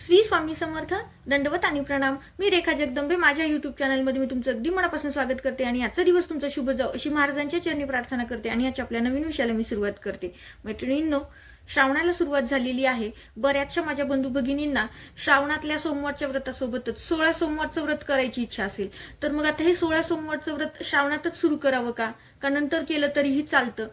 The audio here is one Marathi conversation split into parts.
श्री स्वामी समर्थ. दंडवत आणि प्रणाम. मी रेखा जगदंबे. माझ्या YouTube चॅनलमध्ये मी तुमचं अगदी मनापासून स्वागत करते आणि आजचा दिवस तुमचा शुभ जाओ अशी महाराजांच्या चरणी प्रार्थना करते आणि आजच्या आपल्या नवीन विषयाला मी सुरुवात करते. मैत्रिणींनो, श्रावणाला सुरुवात झालेली आहे. बऱ्याचशा माझ्या बंधू भगिनींना श्रावणातल्या सोमवारच्या व्रतासोबतच 16 सोमवारचं व्रत करायची इच्छा असेल तर मग आता हे 16 सोमवारचं व्रत श्रावणातच सुरू करावं का नंतर केलं तरीही चालतं.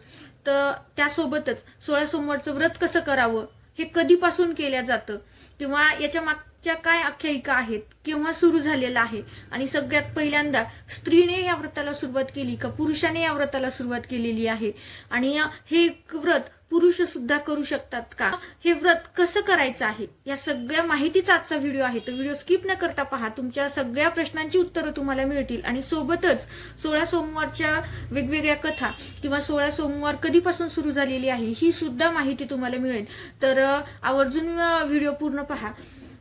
तर त्यासोबतच 16 सोमवारचं व्रत कसं करावं, हे कधीपासून केल्या जातं किंवा याच्या मागच्या काय आख्यायिका आहेत, केव्हा सुरू झालेलं आहे आणि सगळ्यात पहिल्यांदा स्त्रीने या व्रताला सुरुवात केली का पुरुषाने या व्रताला सुरुवात केलेली आहे आणि हे व्रत पुरुष सुद्धा करू शकतात का, हे व्रत कसं करायचं आहे, या सगळ्या माहितीचा आजचा व्हिडिओ आहे. तर व्हिडिओ स्किप न करता पहा. तुमच्या सगळ्या प्रश्नांची उत्तरं तुम्हाला मिळतील आणि सोबतच 16 सोमवारच्या वेगवेगळ्या कथा किंवा 16 सोमवार कधीपासून सुरू झालेली आहे ही सुद्धा माहिती तुम्हाला मिळेल. तर आवर्जून व्हिडिओ पूर्ण पहा.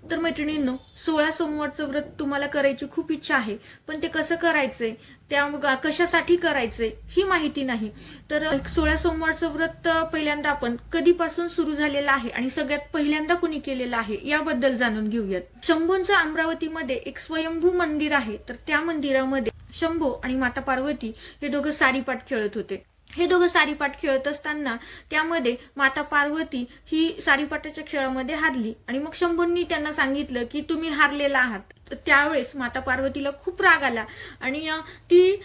तर मैत्रिणींनो, 16 सोमवारचं व्रत तुम्हाला करायची खूप इच्छा आहे, पण ते कसं करायचंय, त्या कशासाठी करायचंय ही माहिती नाही. तर 16 सोमवारचं व्रत पहिल्यांदा आपण कधीपासून सुरू झालेलं आहे आणि सगळ्यात पहिल्यांदा कुणी केलेलं आहे याबद्दल जाणून घेऊयात. शंभूंचं अमरावतीमध्ये एक स्वयंभू मंदिर आहे. तर त्या मंदिरामध्ये शंभू आणि माता पार्वती हे दोघं सारीपाट खेळत होते. हे दोघं सारीपाट खेळत असताना त्यामध्ये माता पार्वती ही सारीपाटाच्या खेळामध्ये हारली आणि मग शंभूंनी त्यांना सांगितलं की तुम्ही हारलेला आहात. त्यावेळेस माता पार्वतीला खूप राग आला आणि ती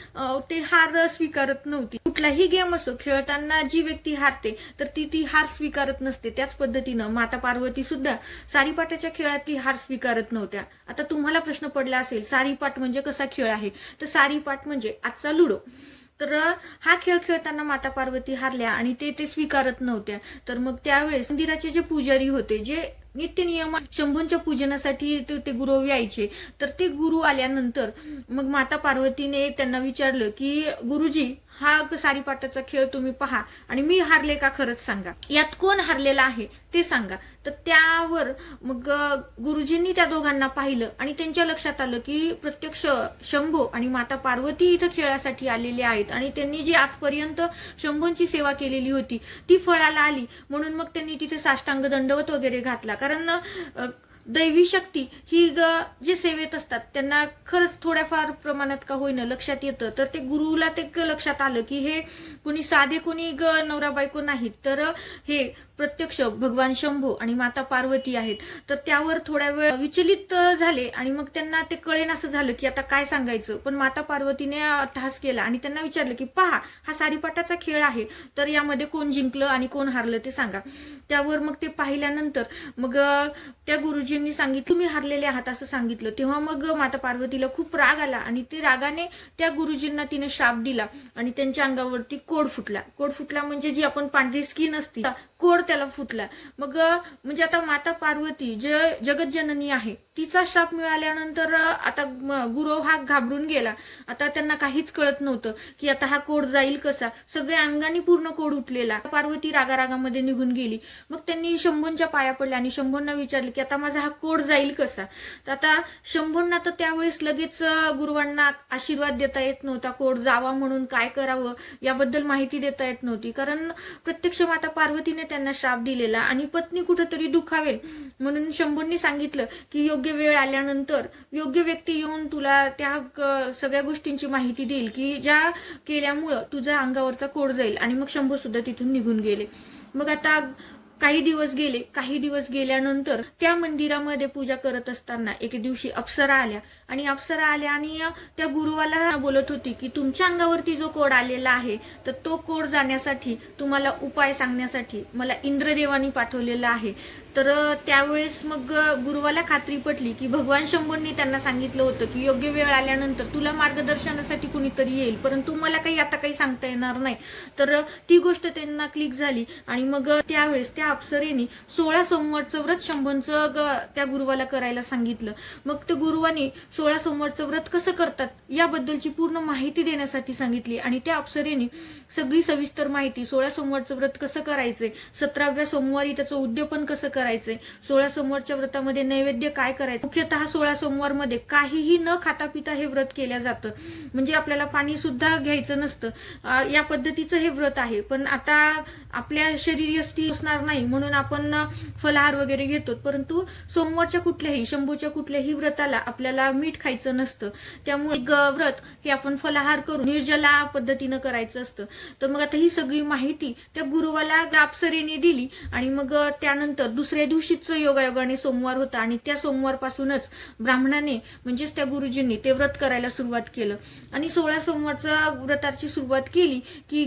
ते हार स्वीकारत नव्हती. कुठलाही गेम असो, खेळताना जी व्यक्ती हारते तर ती हार स्वीकारत नसते. त्याच पद्धतीनं माता पार्वती सुद्धा सारीपाटाच्या खेळातली हार स्वीकारत नव्हत्या. आता तुम्हाला प्रश्न पडला असेल, सारीपाट म्हणजे कसा खेळ आहे? तर सारीपाट म्हणजे आजचा लुडो. तर हा खेळ खेळताना माता पार्वती हारल्या आणि ते स्वीकारत नव्हत्या. तर मग त्यावेळेस मंदिराचे जे पुजारी होते, जे नित्य नियम शंभूंच्या पूजनासाठी ते गुरु यायचे, तर ते गुरु आल्यानंतर मग माता पार्वतीने त्यांना विचारलं की गुरुजी, हा सारीपाटाचा खेळ तुम्ही पहा आणि मी हारले का खरंच सांगा, यात कोण हारलेला आहे ते सांगा. तर त्यावर मग गुरुजींनी त्या दोघांना पाहिलं आणि त्यांच्या लक्षात आलं की प्रत्यक्ष शंभू आणि माता पार्वती इथं खेळासाठी आलेले आहेत आणि त्यांनी जी आजपर्यंत शंभूंची सेवा केलेली होती ती फळाला आली. म्हणून मग त्यांनी तिथे साष्टांग दंडवत वगैरे घातला. कारण दैवी शक्ती ही जे सेवेत असतात त्यांना खरंच थोड्याफार प्रमाणात का होईना लक्षात येतं. तर ते गुरुला ते लक्षात आलं की हे कुणी साधे कुणी नवरा बायको नाहीत, तर हे प्रत्यक्ष भगवान शंभू आणि माता पार्वती आहेत. तर त्यावर थोड्या वेळ विचलित झाले आणि मग त्यांना ते कळेन असं झालं की आता काय सांगायचं. पण माता पार्वतीने अट्टहास केला आणि त्यांना विचारलं की पहा, हा सारीपाटाचा खेळ आहे, तर यामध्ये कोण जिंकलं आणि कोण हारलं ते सांगा. त्यावर मग ते पाहिल्यानंतर मग त्या गुरुजींनी सांगितलं तुम्ही हारलेले आहात असं सांगितलं. तेव्हा मग माता पार्वतीला खूप राग आला आणि ते रागाने त्या गुरुजींना तिने शाप दिला आणि त्यांच्या अंगावरती कोड फुटला. कोड फुटला म्हणजे जी आपण पांढरी स्किन असते, कोड त्याला फुटला. मग म्हणजे आता माता पार्वती जे जगतजननी आहे तिचा शाप मिळाल्यानंतर आता गुरु हा घाबरून गेला. आता त्यांना काहीच कळत नव्हतं की आता हा कोड जाईल कसा. सगळ्या अंगाने पूर्ण कोड उठलेला. पार्वती रागारागामध्ये निघून गेली. मग त्यांनी शंभूंच्या पाया पडल्या आणि शंभूंना विचारले की आता माझा हा कोड जाईल कसा. तर आता शंभूंना तर त्यावेळेस लगेच गुरुवांना आशीर्वाद देता येत नव्हता. कोड जावा म्हणून काय करावं याबद्दल माहिती देता येत नव्हती. कारण प्रत्यक्ष माता पार्वतीने त्यांना श्राप दिलेला आणि पत्नी कुठेतरी दुखावेल म्हणून शंभूंनी सांगितलं की योग्य वेळ आल्यानंतर योग्य व्यक्ती येऊन तुला त्या सगळ्या गोष्टींची माहिती देईल की ज्या केल्यामुळं तुझ्या अंगावरचा कोड जाईल. आणि मग शंभू सुद्धा तिथून निघून गेले. मग आता काही दिवस गेले. काही दिवस गेल्यानंतर त्या मंदिरामध्ये पूजा करत असताना एके दिवशी अप्सरा आल्या आणि अप्सरा आल्या आणि त्या गुरुवाला बोलत होती की तुमच्या अंगावरती जो कोड आलेला आहे तर तो कोड जाण्यासाठी तुम्हाला उपाय सांगण्यासाठी मला इंद्रदेवानी पाठवलेला आहे. तर त्यावेळेस मग गुरुवाला खात्री पटली की भगवान शंभूंनी त्यांना सांगितलं होतं की योग्य वेळ आल्यानंतर तुला मार्गदर्शनासाठी कुणीतरी येईल, परंतु मला आता काही सांगता येणार नाही. तर ती गोष्ट त्यांना क्लिक झाली आणि मग त्यावेळेस त्या अप्सरेने 16 सोमवारचं व्रत शंभूंचं त्या गुरुवाला करायला सांगितलं. मग त्या गुरुवानी 16 सोमवारचं व्रत कसं करतात याबद्दलची पूर्ण माहिती देण्यासाठी सांगितली आणि त्या अप्सरेने सगळी सविस्तर माहिती, 16 सोमवारचं व्रत कसं करायचंय, 17व्या सोमवारी त्याचं उद्यापन कसं करायचंय, 16 सोमवारच्या व्रतामध्ये नैवेद्य काय करायचं. मुख्यतः 16 सोमवारमध्ये काहीही न खाता पिता हे व्रत केलं जातं. म्हणजे आपल्याला पाणी सुद्धा घ्यायचं नसतं. या पद्धतीचं हे व्रत आहे. पण आता आपल्या शरीरयष्टी असणार नाही नाही म्हणून आपण फलाहार वगैरे घेतो, परंतु सोमवारच्या कुठल्याही शंभूच्या कुठल्याही व्रताला आपल्याला मीठ खायचं नसतं. त्यामुळे व्रत हे आपण फलाहार करून निर्जला पद्धतीनं करायचं असतं. तर मग आता ही सगळी माहिती त्या गुरुवाला अप्सरेने दिली आणि मग त्यानंतर दुसऱ्या दिवशीच योगायोगाने सोमवार होता आणि त्या सोमवारपासूनच ब्राह्मणाने म्हणजेच त्या गुरुजींनी ते व्रत करायला सुरुवात केलं आणि 16 सोमवारचा व्रताची सुरुवात केली की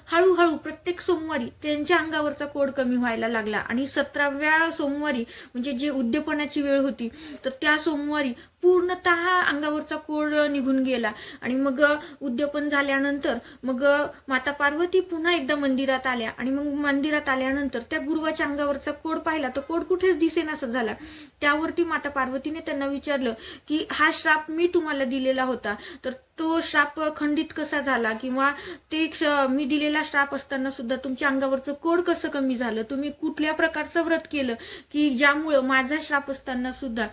हळूहळू प्रत्येक सोमवारी त्यांच्या अंगावरचा कोड कमी व्हायला लागला आणि 17व्या सोमवारी म्हणजे जे उद्यापनाची वेळ होती तर त्या सोमवारी पूर्णतः अंगावरचा कोड निघून गेला आणि मग उद्यापन झाल्यानंतर मग माता पार्वती पुन्हा एकदा मंदिरात आल्या आणि मग मंदिरात आल्यानंतर त्या गुरुवाच्या अंगावरचा कोड पाहिला तर कोड कुठेच दिसेनासा झाला. त्यावरती माता पार्वतीने त्यांना विचारलं की हा श्राप मी तुम्हाला दिलेला होता तर तो श्राप खंडित कसा झाला किंवा ते मी दिलेला श्राप असताना सुद्धा तुमच्या अंगावरचं कोड कसं कमी झालं, तुम्ही कुठल्या प्रकारचं व्रत केलं की ज्यामुळं माझा श्राप असताना सुद्धा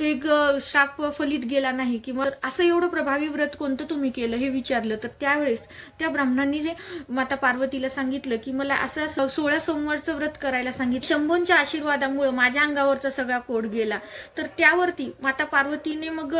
ते श्राप फलित गेला नाही किंवा असं एवढं प्रभावी व्रत कोणतं तुम्ही केलं हे विचारलं. तर त्यावेळेस त्या ब्राह्मणांनी जे माता पार्वतीला सांगितलं की मला असं 16 सोमवारचं व्रत करायला सांगितलं, शंभूंच्या आशीर्वादामुळे माझ्या अंगावरचा सगळा कोड गेला. तर त्यावरती माता पार्वतीने मग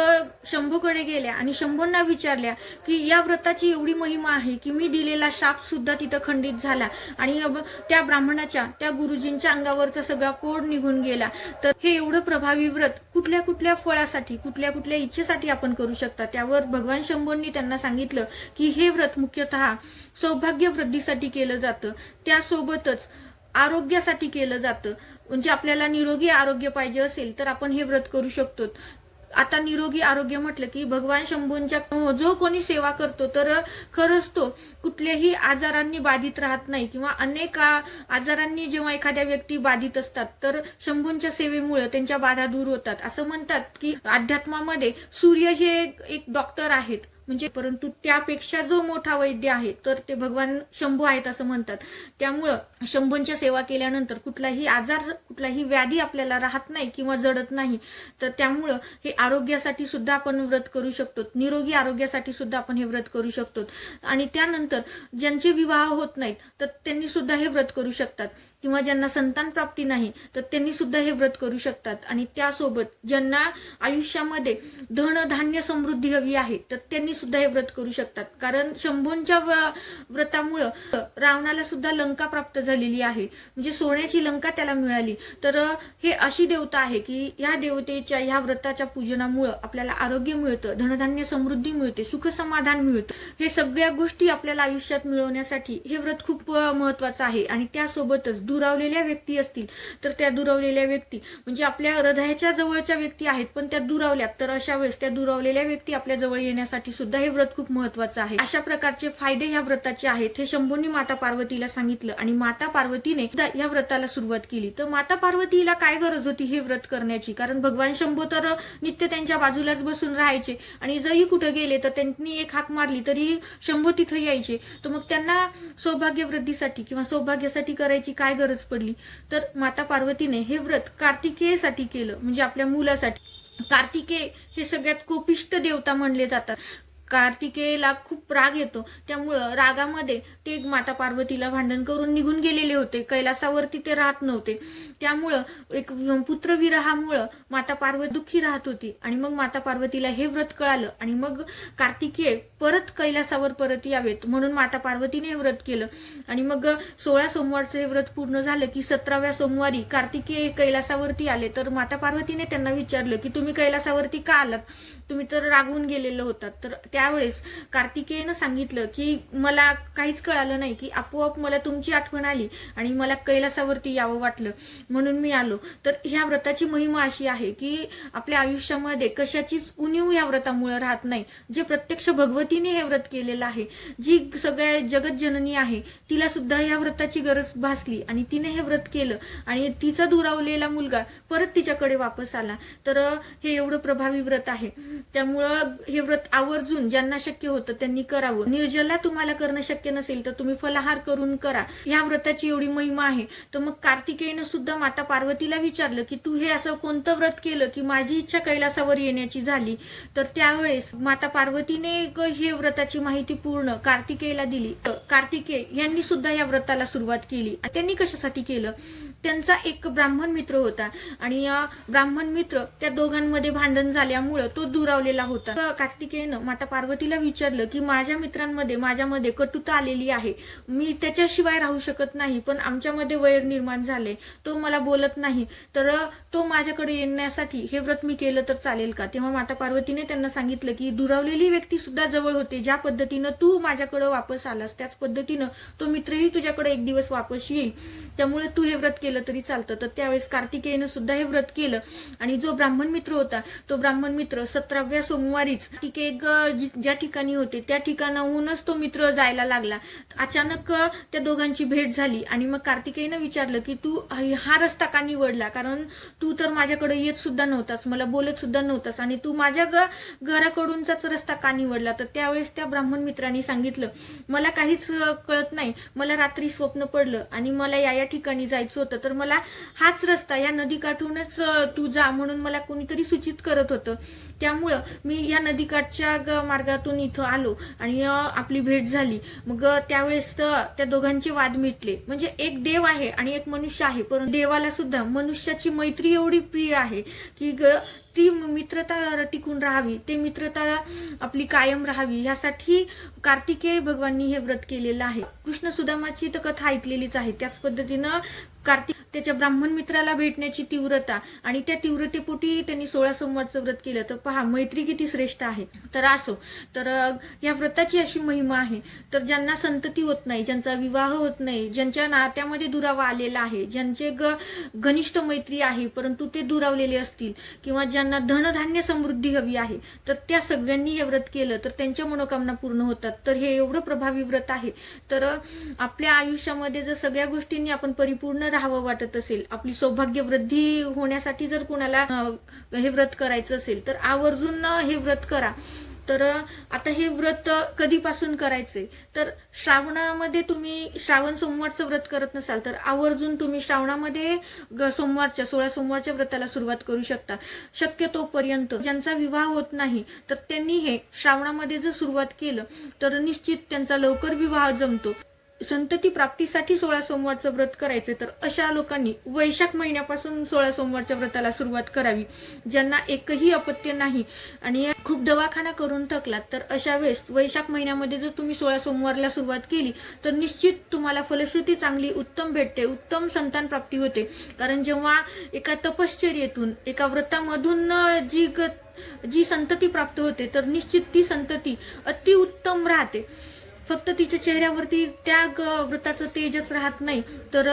शंभूकडे गेल्या आणि शंभूंना विचारल्या की या व्रताची एवढी महिमा आहे की मी दिलेला शाप सुद्धा तिथं खंडित झाला आणि त्या ब्राह्मणाच्या त्या गुरुजींच्या अंगावरचा सगळा कोड निघून गेला. तर हे एवढं प्रभावी व्रत कुठल्या कुठल्या फळासाठी कुठल्या कुठल्या इच्छेसाठी आपण करू शकता. त्यावर भगवान शंभूंनी त्यांना सांगितलं की हे व्रत मुख्यतः सौभाग्य वृद्धीसाठी केलं जातं, त्यासोबतच आरोग्यासाठी केलं जातं. म्हणजे आपल्याला निरोगी आरोग्य पाहिजे असेल तर आपण हे व्रत करू शकतो. आता निरोगी आरोग्य म्हटलं की भगवान शंभूंच्या जो कोणी सेवा करतो तर खरंच तो कुठल्याही आजारांनी बाधित राहत नाही किंवा अनेक आजारांनी जेव्हा एखाद्या व्यक्ती बाधित असतात तर शंभूंच्या सेवेमुळे त्यांच्या बाधा दूर होतात. असं म्हणतात की अध्यात्मामध्ये सूर्य हे एक डॉक्टर आहेत म्हणजे, परंतु त्यापेक्षा जो मोठा वैद्य आहे तर ते भगवान शंभू आहेत असं म्हणतात. त्यामुळं शंभूंच्या सेवा केल्यानंतर कुठलाही आजार कुठलाही व्याधी आपल्याला राहत नाही किंवा जडत नाही. तर त्यामुळं हे आरोग्यासाठी सुद्धा आपण व्रत करू शकतो, निरोगी आरोग्यासाठी सुद्धा आपण हे व्रत करू शकतो. आणि त्यानंतर ज्यांचे विवाह होत नाहीत तर त्यांनी सुद्धा हे व्रत करू शकतात किंवा ज्यांना संतान प्राप्ती नाही तर त्यांनी सुद्धा हे व्रत करू शकतात. आणि त्यासोबत ज्यांना आयुष्यामध्ये धन धान्य समृद्धी हवी आहे तर त्यांनी सुद्धा हे व्रत करू शकतात. कारण शंभूंच्या व्रतामुळं रावणाला सुद्धा लंका प्राप्त झालेली आहे, म्हणजे सोन्याची लंका त्याला मिळाली. तर हे अशी देवता आहे की या देवतेच्या ह्या व्रताच्या पूजनामुळं आपल्याला आरोग्य मिळतं, धनधान्य समृद्धी मिळते, सुख समाधान मिळतं. हे सगळ्या गोष्टी आपल्याला आयुष्यात मिळवण्यासाठी हे व्रत खूप महत्वाचं आहे. आणि त्यासोबतच दुरावलेल्या व्यक्ती असतील तर त्या दुरावलेल्या व्यक्ती म्हणजे आपल्या हृदयाच्या जवळच्या व्यक्ती आहेत पण त्या दुरावल्यात तर अशा वेळेस त्या दुरावलेल्या व्यक्ती आपल्या जवळ येण्यासाठी सुद्धा हे व्रत खूप महत्वाचं आहे. अशा प्रकारचे फायदे ह्या व्रताचे आहेत हे शंभूंनी माता पार्वतीला सांगितलं आणि माता पार्वतीने या व्रताला सुरुवात केली. तर माता पार्वतीला काय गरज होती हे व्रत करण्याची, कारण भगवान शंभू तर नित्य त्यांच्या बाजूलाच बसून राहायचे आणि जरी कुठे गेले तर त्यांनी एक हाक मारली तरी शंभू तिथं यायचे. तर मग त्यांना सौभाग्य वृद्धीसाठी किंवा सौभाग्यासाठी करायची काय गरज पडली. तर माता पार्वतीने हे व्रत कार्तिकेयसाठी केलं म्हणजे आपल्या मुलासाठी. कार्तिकेय हे सगळ्यात कोपिष्ट देवता म्हणले जातात. कार्तिकेयला खूप राग येतो त्यामुळं रागामध्ये ते माता पार्वतीला भांडण करून निघून गेलेले होते, कैलासावरती ते राहत नव्हते. त्यामुळं एक पुत्रविरहामुळं माता पार्वती दुःखी राहत होती आणि मग माता पार्वतीला हे व्रत कळालं आणि मग कार्तिकेय परत कैलासावर परत यावेत म्हणून माता पार्वतीने हे व्रत केलं. आणि मग 16 सोमवारचं हे व्रत पूर्ण झालं की 17व्या सोमवारी कार्तिकेय कैलासावरती आले. तर माता पार्वतीने त्यांना विचारलं की तुम्ही कैलासावरती का आलात, तुम्ही तर रागवून गेलेले होतात. तर त्यावेळेस कार्तिकेयनं सांगितलं की मला काहीच कळालं नाही की आपोआप मला तुमची आठवण आली आणि मला कैलासावरती यावं वाटलं म्हणून मी आलो. तर ह्या व्रताची महिमा अशी आहे की आपल्या आयुष्यामध्ये कशाचीच उणीव या व्रतामुळे राहत नाही. जे प्रत्यक्ष भगवतीने हे व्रत केलेलं आहे, जी सगळ्या जगत जननी आहे तिला सुद्धा या व्रताची गरज भासली आणि तिने हे व्रत केलं आणि तिचा दुरावलेला मुलगा परत तिच्याकडे वापस आला. तर हे एवढं प्रभावी व्रत आहे. त्यामुळं हे व्रत आवर्जून ज्यांना शक्य होतं त्यांनी करावं. निर्जला तुम्हाला करणं शक्य नसेल तर तुम्ही फलाहार करून करा. या व्रताची एवढी महिमा आहे. तर मग कार्तिकेयनं सुद्धा माता पार्वतीला विचारलं की तू हे असं कोणतं व्रत केलं की माझी इच्छा कैलासावर येण्याची झाली. तर त्यावेळेस माता पार्वतीने हे व्रताची माहिती पूर्ण कार्तिकेयला दिली. कार्तिकेय यांनी सुद्धा या व्रताला सुरुवात केली. त्यांनी कशासाठी केलं? त्यांचा एक ब्राह्मण मित्र होता आणि ब्राह्मण मित्र त्या दोघांमध्ये भांडण झाल्यामुळे तो दुरावलेला होता. कार्तिकेयनं माता पार्वतीला विचारलं की माझ्या मित्रांमध्ये माझ्यामध्ये कटुता आलेली आहे, मी त्याच्याशिवाय राहू शकत नाही, पण आमच्यामध्ये वैर निर्माण झाले, तो मला बोलत नाही, तर तो माझ्याकडे येण्यासाठी हे व्रत मी केलं तर चालेल का? तेव्हा माता पार्वतीने त्यांना सांगितलं की दुरावलेली व्यक्ती सुद्धा जवळ होते. ज्या पद्धतीनं तू माझ्याकडे वापस आलास त्याच पद्धतीनं तो मित्रही तुझ्याकडे एक दिवस वापस येईल, त्यामुळे तू हे व्रत केलं तरी चालतं. तर त्यावेळेस कार्तिकेयनं सुद्धा हे व्रत केलं आणि जो ब्राह्मण मित्र होता तो ब्राह्मण मित्र 17व्या सोमवारीच कार्तिकेय ज्या ठिकाणी होते त्या ठिकाणाहूनच तो मित्र जायला लागला. अचानक त्या दोघांची भेट झाली आणि मग कार्तिकेयनं विचारलं की तू हा रस्ता का निवडला? कारण तू तर माझ्याकडे येत सुद्धा नव्हतास, मला बोलत सुद्धा नव्हतास आणि तू माझ्या घराकडूनचाच रस्ता का निवडला? तर त्यावेळेस त्या ब्राह्मण मित्रांनी सांगितलं, मला काहीच कळत नाही, मला रात्री स्वप्न पडलं आणि मला या ठिकाणी जायचं होतं, तर मला हाच रस्ता या नदीकाठूनच तू जा म्हणून मला कोणीतरी सूचित करत होतं, त्यामुळं मी या नदीकाठच्या मार्गातून इथं आलो आणि आपली भेट झाली. मग त्यावेळेस त्या दोघांचे वाद मिटले. म्हणजे एक देव आहे आणि एक मनुष्य आहे, पण देवाला सुद्धा मनुष्याची मैत्री एवढी प्रिय आहे की ती मित्रता टिकून राहावी, ते मित्रता आपली कायम राहावी, यासाठी कार्तिकेय भगवाननी हे व्रत केलेलं आहे. कृष्ण सुदामाची तर कथा ऐकलेलीच आहे. त्याच पद्धतीनं कार्तिक त्याच्या ब्राह्मण मित्राला भेटण्याची तीव्रता आणि त्या तीव्रतेपोटी त्यांनी 16 सोमवारचं व्रत केलं. तर पहा मैत्री किती श्रेष्ठ आहे. तर असो, तर या व्रताची अशी महिमा आहे. तर ज्यांना संतती होत नाही, ज्यांचा विवाह होत नाही, ज्यांच्या नात्यामध्ये दुरावा आलेला आहे, ज्यांचे घनिष्ठ मैत्री आहे परंतु ते दुरावलेले असतील, किंवा ज्यांना धनधान्य समृद्धी हवी आहे, तर त्या सगळ्यांनी हे व्रत केलं तर त्यांच्या मनोकामना पूर्ण होतात. तर हे एवढं प्रभावी व्रत आहे. तर आपल्या आयुष्यामध्ये जर सगळ्या गोष्टींनी आपण परिपूर्ण राहावं वाटत असेल, आपली सौभाग्य वृद्धी होण्यासाठी जर कोणाला हे व्रत करायचं असेल तर आवर्जून हे व्रत करा. तर आता हे व्रत कधीपासून करायचंय? तर श्रावणामध्ये तुम्ही श्रावण सोमवारचं व्रत करत नसाल तर आवर्जून तुम्ही श्रावणामध्ये सोमवारच्या 16 सोमवारच्या व्रताला सुरुवात करू शकता. शक्यतोपर्यंत ज्यांचा विवाह होत नाही तर त्यांनी हे श्रावणामध्ये जर सुरुवात केलं तर निश्चित त्यांचा लवकर विवाह जमतो. संतती प्राप्तीसाठी 16 सोमवारचं व्रत करायचे तर अशा लोकांनी वैशाख महिन्यापासून 16 सोमवारच्या व्रताला सुरुवात करावी. ज्यांना एकही अपत्य नाही आणि खूप दवाखाना करून थकलात तर अशा वेळेस वैशाख महिन्यामध्ये जर तुम्ही 16 सोमवारला सुरुवात केली तर निश्चित तुम्हाला फलश्रुती चांगली उत्तम भेटते, उत्तम संतान प्राप्ती होते. कारण जेव्हा एका तपश्चर्येतून एका व्रतामधून जी संतती प्राप्त होते तर निश्चित ती संतती अतिउत्तम राहते. फक्त तिच्या चेहऱ्यावरती त्या व्रताचं तेजच राहत नाही तर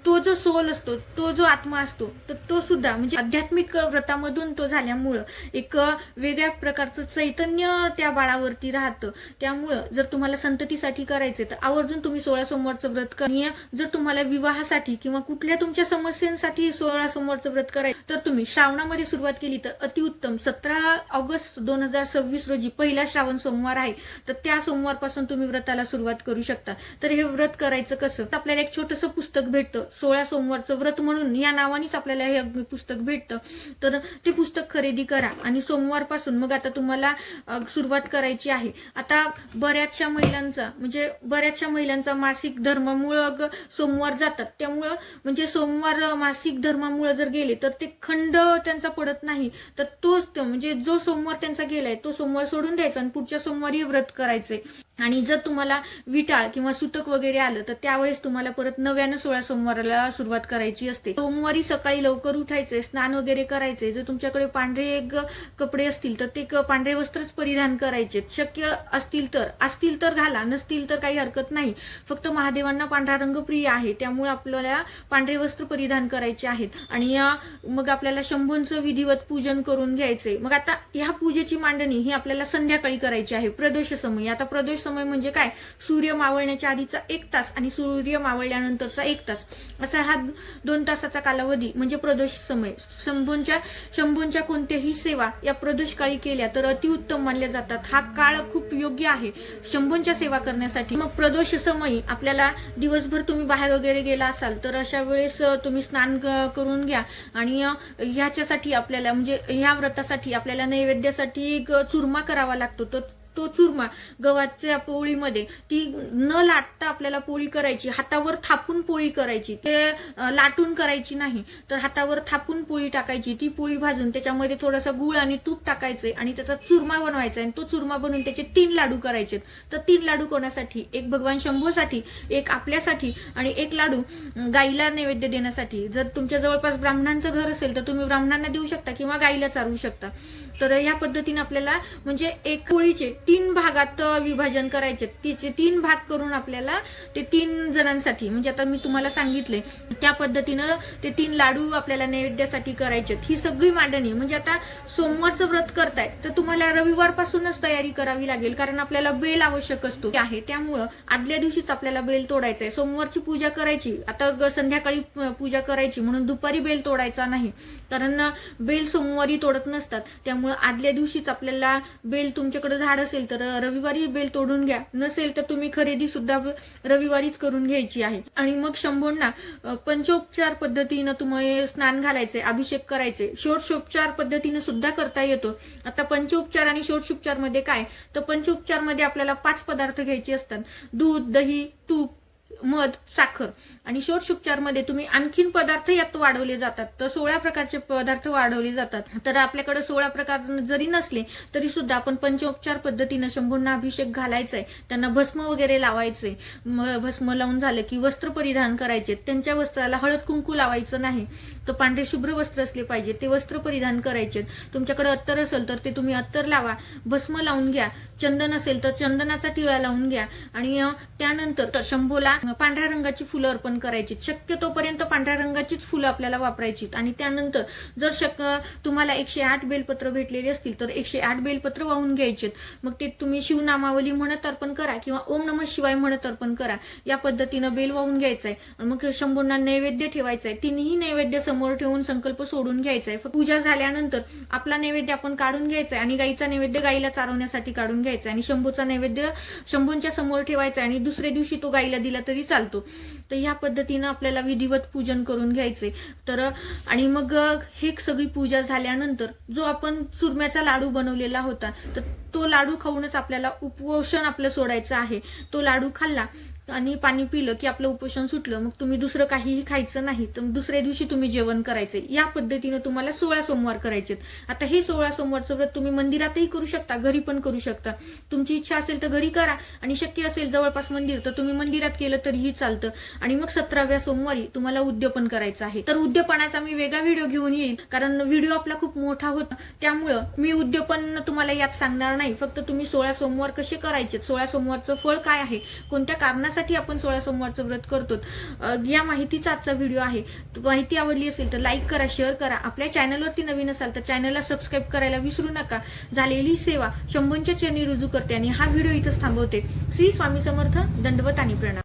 तो जो सोल असतो, तो जो आत्मा असतो, तर तो सुद्धा म्हणजे आध्यात्मिक व्रतामधून तो झाल्यामुळं एक वेगळ्या प्रकारचं चैतन्य त्या बाळावरती राहतं. त्यामुळं जर तुम्हाला संततीसाठी करायचे तर आवर्जून तुम्ही 16 सोमवारचं व्रत करा. जर तुम्हाला विवाहासाठी किंवा कुठल्या तुमच्या समस्यांसाठी 16 सोमवारचं व्रत करायचं तर तुम्ही श्रावणामध्ये सुरुवात केली तर अतिउत्तम. 17 ऑगस्ट 2026 रोजी पहिला श्रावण सोमवार आहे, तर त्या सोमवारपासून तुम्ही व्रताला सुरुवात करू शकता. तर हे व्रत करायचं कसं? आपल्याला एक छोटंसं पुस्तक भेटतं, 16 सोमवारचं व्रत म्हणून या नावानेच आपल्याला हे पुस्तक भेटतं. तर ते पुस्तक खरेदी करा आणि सोमवारपासून मग आता तुम्हाला सुरुवात करायची आहे. आता बऱ्याचशा महिलांचा मासिक धर्मामुळे सोमवार जातात, त्यामुळं म्हणजे सोमवार मासिक धर्मामुळे जर गेले तर ते खंड त्यांचा पडत नाही. तर तोच म्हणजे जो सोमवार त्यांचा गेलाय तो सोमवार सोडून द्यायचा आणि पुढच्या सोमवारी व्रत करायचंय. आणि जर तुम्हाला विटाळ किंवा सुतक वगैरे आलं तर त्यावेळेस तुम्हाला परत नव्यानं 16 सोमवाराला सुरुवात करायची असते. सोमवारी सकाळी लवकर उठायचे, स्नान वगैरे करायचे. जर तुमच्याकडे पांढरे कपडे असतील तर ते पांढरे वस्त्रच परिधान करायचे. शक्य असतील तर घाला, नसतील तर काही हरकत नाही. फक्त महादेवांना पांढरा रंग प्रिय आहे त्यामुळे आपल्याला पांढरे वस्त्र परिधान करायचे आहेत. आणि मग आपल्याला शंभूंचं विधिवत पूजन करून घ्यायचंय. मग आता ह्या पूजेची मांडणी ही आपल्याला संध्याकाळी करायची आहे, प्रदोष समय. आता प्रदोष समय म्हणजे काय, सूर्य मावळण्याच्या आधीचा 1 तास आणि सूर्य मावळल्यानंतरचा 1 तास, असा हा 2 तासाचा कालावधी म्हणजे प्रदोष समय. शंभूंच्या कोणत्याही सेवा या प्रदोष काळी केल्या तर अतिउत्तम मानल्या जातात. हा काळ खूप योग्य आहे शंभूंच्या सेवा करण्यासाठी. मग प्रदोष समयी आपल्याला दिवसभर तुम्ही बाहेर वगैरे गेला असाल तर अशा वेळेस तुम्ही स्नान करून घ्या आणि ह्याच्यासाठी आपल्याला म्हणजे ह्या व्रतासाठी आपल्याला नैवेद्यासाठी चुरमा करावा लागतो. तर तो चुरमा गव्हाच्या पोळीमध्ये ती न लाटता आपल्याला पोळी करायची, हातावर थापून पोळी करायची, ते लाटून करायची नाही. तर हातावर थापून पोळी टाकायची, ती पोळी भाजून त्याच्यामध्ये थोडासा गूळ आणि तूप टाकायचे आणि त्याचा चुरमा बनवायचा आणि तो चुरमा बनवून त्याचे 3 लाडू करायचे. तर 3 लाडू कोणासाठी, एक भगवान शंभूसाठी, एक आपल्यासाठी आणि एक लाडू गाईला नैवेद्य देण्यासाठी. जर तुमच्या जवळपास ब्राह्मणांचं घर असेल तर तुम्ही ब्राह्मणांना देऊ शकता किंवा गाईला चारवू शकता. तर या पद्धतीने आपल्याला म्हणजे एक पोळीचे 3 भागात विभाजन करायचे. तिचे 3 भाग करून आपल्याला ते 3 जणांसाठी म्हणजे आता मी तुम्हाला सांगितले त्या पद्धतीनं ते 3 लाडू आपल्याला नैवेद्यासाठी करायचे. ही सगळी मांडणी म्हणजे आता सोमवारचं व्रत करताय तर तुम्हाला रविवारपासूनच तयारी करावी लागेल, कारण आपल्याला बेल आवश्यक असतो आहे. त्यामुळं आदल्या दिवशीच आपल्याला बेल तोडायचा आहे. सोमवारची पूजा करायची, आता संध्याकाळी पूजा करायची म्हणून दुपारी बेल तोडायचा नाही, कारण बेल सोमवारी तोडत नसतात. त्यामुळे आदल्या दिवशीच आपल्याला बेल, तुमच्याकडे झाड असेल तर रविवारी बेल तोडून घ्या, नसेल तर तुम्ही खरेदी सुद्धा रविवारीच करून घ्यायची आहे. आणि मग शंभूंना पंचोपचार पद्धतीनं तुम्ही स्नान घालायचे, अभिषेक करायचे. षोडशोपचार पद्धतीने सुद्धा करता येतो. आता पंचोपचार आणि षोडशोपचार मध्ये काय, तर पंचोपचार मध्ये आपल्याला 5 पदार्थ घ्यायचे असतात, दूध, दही, तूप, मध, साखर. आणि षोडशोपचार मध्ये तुम्ही आणखीन पदार्थ यात वाढवले जातात, तर 16 प्रकारचे पदार्थ वाढवले जातात. तर आपल्याकडे 16 प्रकार जरी नसले तरी सुद्धा आपण पंचोपचार पद्धतीने शंभूंना अभिषेक घालायचाय, त्यांना भस्म वगैरे लावायचे. भस्म लावून झालं की वस्त्र परिधान करायचे, त्यांच्या वस्त्राला हळद कुंकू लावायचं नाही, तर पांढरे शुभ्र वस्त्र असले पाहिजे, ते वस्त्र परिधान करायचे. तुमच्याकडे अत्तर असेल तर ते तुम्ही अत्तर लावा, भस्म लावून घ्या. चंदन असेल तर चंदनाचा टिळा लावून घ्या आणि त्यानंतर शंभूला पांढऱ्या रंगाची फुलं अर्पण करायची. शक्यतोपर्यंत पांढऱ्या रंगाचीच फुलं आपल्याला वापरायची. आणि त्यानंतर जर तुम्हाला 108 बेलपत्र भेटलेली असतील तर 108 बेलपत्र वाहून घ्यायचे. मग ते तुम्ही शिवनामावली म्हणत अर्पण करा किंवा ओम नमः शिवाय म्हणत अर्पण करा. या पद्धतीनं बेल वाहून घ्यायचंय. मग शंभूंना नैवेद्य ठेवायचा आहे. 3ही नैवेद्य समोर ठेवून संकल्प सोडून घ्यायचा आहे. पूजा झाल्यानंतर आपला नैवेद्य आपण काढून घ्यायचा आहे आणि गाईचा नैवेद्य गाईला चारवण्यासाठी काढून घ्यायचा आणि शंभूचा नैवेद्य शंभूंच्या समोर ठेवायचा आणि दुसऱ्या दिवशी तो गाईला दिला तरी चालतो. तर ह्या पद्धतीनं आपल्याला विधिवत पूजन करून घ्यायचे. तर आणि मग हे सगळी पूजा झाल्यानंतर जो आपण चुरम्याचा लाडू बनवलेला होता तर तो लाडू खाऊनच आपल्याला उपोषण आपलं सोडायचं आहे. तो लाडू खाल्ला आणि पाणी पिलं की आपलं उपोषण सुटलं. मग तुम्ही दुसरं काहीही खायचं नाही, तर दुसऱ्या दिवशी तुम्ही जेवण करायचे. या पद्धतीनं तुम्हाला 16 सोमवार करायचे. आता हे 16 सोमवारचं व्रत तुम्ही मंदिरातही करू शकता, घरी पण करू शकता. तुमची इच्छा असेल तर घरी करा आणि शक्य असेल जवळपास मंदिर तर तुम्ही मंदिरात केलं तरीही चालतं. आणि मग 17व्या सोमवारी तुम्हाला उद्यापन करायचं आहे. तर उद्यापनाचा मी वेगळा व्हिडिओ घेऊन येईल, कारण व्हिडिओ आपला खूप मोठा होता, त्यामुळं मी उद्यापन तुम्हाला यात सांगणार नाही. फक्त तुम्ही 16 सोमवार कसे करायचे, 16 सोमवारचं फळ काय आहे, कोणत्या कारणासाठी आपण 16 सोमवारचं व्रत करतो, या माहितीचा आजचा व्हिडिओ आहे. माहिती आवडली असेल तर लाईक करा, शेअर करा. आपल्या चॅनलवरती नवीन असाल तर चॅनलला सबस्क्राईब करायला विसरू नका. झालेली सेवा शंभूंच्या चरणी रुजू करते आणि हा व्हिडिओ इथंच थांबवते. श्री स्वामी समर्थ. दंडवत आणि प्रणाम.